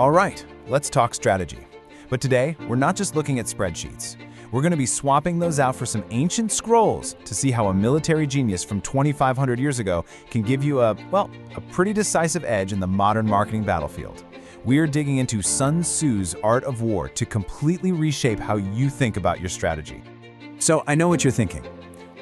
All right, let's talk strategy. But today, we're not just looking at spreadsheets. We're going to be swapping those out for some ancient scrolls to see how a military genius from 2,500 years ago can give you a pretty decisive edge in the modern marketing battlefield. We're digging into Sun Tzu's art of war to completely reshape how you think about your strategy. So I know what you're thinking.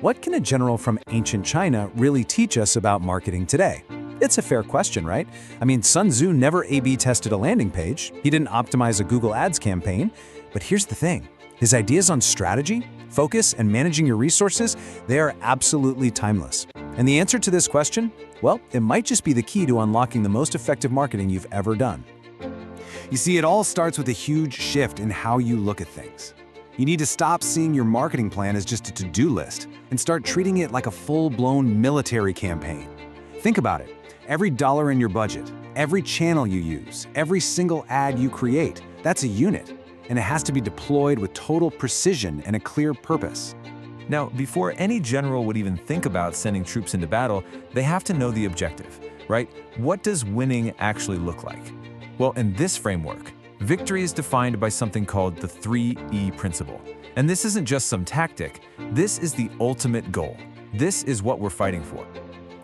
What can a general from ancient China really teach us about marketing today? It's a fair question, right? I mean, Sun Tzu never A/B tested a landing page. He didn't optimize a Google Ads campaign. But here's the thing. His ideas on strategy, focus, and managing your resources, they are absolutely timeless. And the answer to this question? Well, it might just be the key to unlocking the most effective marketing you've ever done. You see, it all starts with a huge shift in how you look at things. You need to stop seeing your marketing plan as just a to-do list and start treating it like a full-blown military campaign. Think about it. Every dollar in your budget, every channel you use, every single ad you create, that's a unit. And it has to be deployed with total precision and a clear purpose. Now, before any general would even think about sending troops into battle, they have to know the objective, right? What does winning actually look like? Well, in this framework, victory is defined by something called the 3E principle. And this isn't just some tactic, this is the ultimate goal. This is what we're fighting for.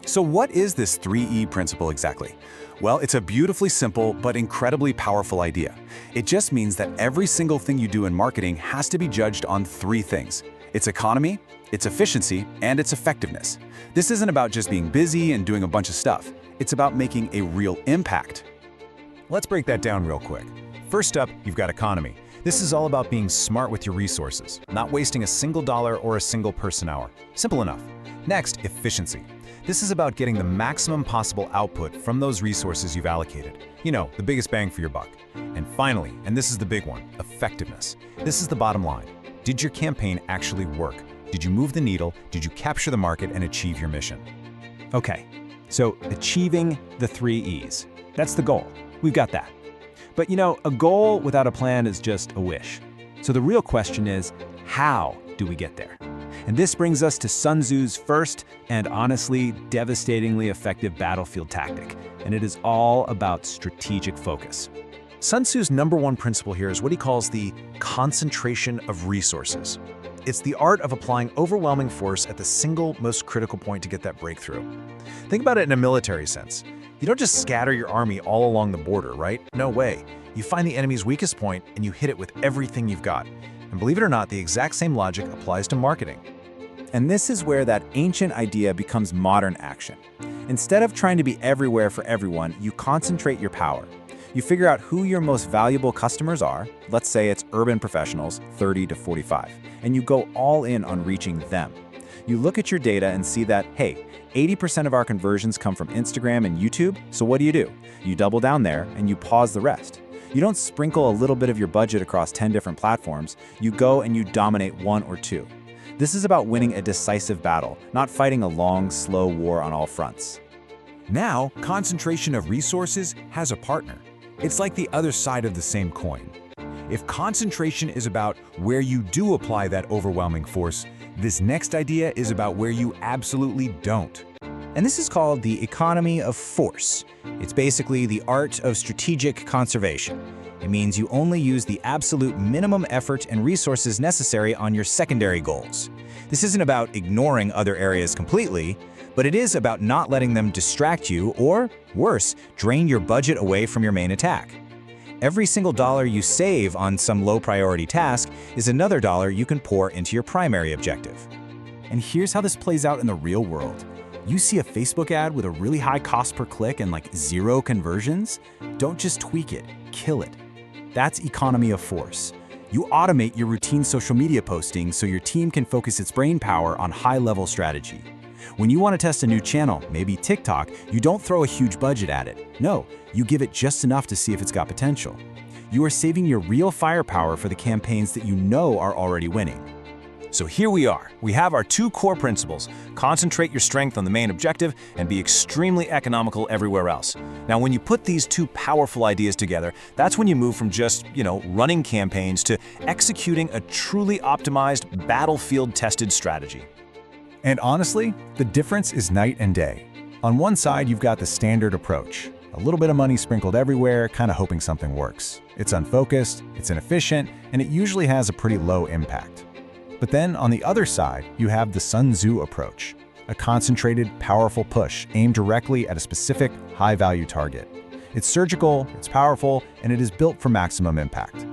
So what is this 3E principle exactly? Well, it's a beautifully simple but incredibly powerful idea. It just means that every single thing you do in marketing has to be judged on three things: its economy, its efficiency, and its effectiveness. This isn't about just being busy and doing a bunch of stuff. It's about making a real impact. Let's break that down real quick. First up, you've got economy. This is all about being smart with your resources, not wasting a single dollar or a single person hour. Simple enough. Next, efficiency. This is about getting the maximum possible output from those resources you've allocated. You know, the biggest bang for your buck. And finally, and this is the big one, effectiveness. This is the bottom line. Did your campaign actually work? Did you move the needle? Did you capture the market and achieve your mission? Okay, so achieving the 3 E's. That's the goal. We've got that. But you know, a goal without a plan is just a wish. So the real question is, how do we get there? And this brings us to Sun Tzu's first and honestly devastatingly effective battlefield tactic, and it is all about strategic focus. Sun Tzu's #1 principle here is what he calls the concentration of resources. It's the art of applying overwhelming force at the single most critical point to get that breakthrough. Think about it in a military sense. You don't just scatter your army all along the border, right? No way. You find the enemy's weakest point and you hit it with everything you've got. And believe it or not, the exact same logic applies to marketing. And this is where that ancient idea becomes modern action. Instead of trying to be everywhere for everyone, you concentrate your power. You figure out who your most valuable customers are, let's say it's urban professionals, 30 to 45, and you go all in on reaching them. You look at your data and see that, hey, 80% of our conversions come from Instagram and YouTube, so what do? You double down there and you pause the rest. You don't sprinkle a little bit of your budget across 10 different platforms, you go and you dominate one or two. This is about winning a decisive battle, not fighting a long, slow war on all fronts. Now, concentration of resources has a partner. It's like the other side of the same coin. If concentration is about where you do apply that overwhelming force, this next idea is about where you absolutely don't. And this is called the economy of force. It's basically the art of strategic conservation. It means you only use the absolute minimum effort and resources necessary on your secondary goals. This isn't about ignoring other areas completely, but it is about not letting them distract you or, worse, drain your budget away from your main attack. Every single dollar you save on some low-priority task is another dollar you can pour into your primary objective. And here's how this plays out in the real world. You see a Facebook ad with a really high cost per click and like 0 conversions? Don't just tweak it, kill it. That's economy of force. You automate your routine social media posting so your team can focus its brain power on high-level strategy. When you want to test a new channel, maybe TikTok, you don't throw a huge budget at it. No, you give it just enough to see if it's got potential. You are saving your real firepower for the campaigns that you know are already winning. So here we are. We have our 2 core principles. Concentrate your strength on the main objective and be extremely economical everywhere else. Now, when you put these 2 powerful ideas together, that's when you move from just, running campaigns to executing a truly optimized, battlefield-tested strategy. And honestly, the difference is night and day. On one side, you've got the standard approach, A little bit of money sprinkled everywhere, kind of hoping something works. It's unfocused, it's inefficient, and it usually has a pretty low impact. But then on the other side, you have the Sun Tzu approach, a concentrated, powerful push aimed directly at a specific, high-value target. It's surgical, it's powerful, and it is built for maximum impact.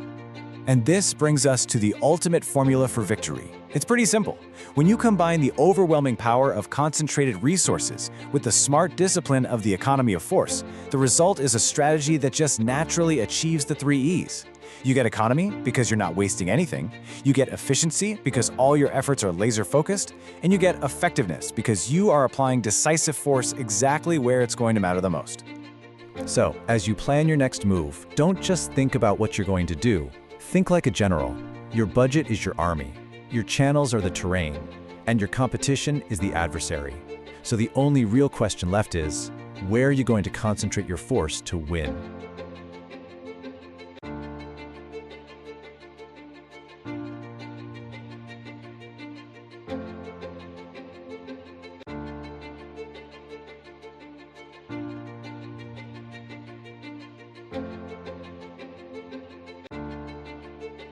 And this brings us to the ultimate formula for victory. It's pretty simple. When you combine the overwhelming power of concentrated resources with the smart discipline of the economy of force, the result is a strategy that just naturally achieves the 3 E's. You get economy because you're not wasting anything, you get efficiency because all your efforts are laser-focused, and you get effectiveness because you are applying decisive force exactly where it's going to matter the most. So, as you plan your next move, don't just think about what you're going to do. Think like a general. Your budget is your army, your channels are the terrain, and your competition is the adversary. So the only real question left is, where are you going to concentrate your force to win?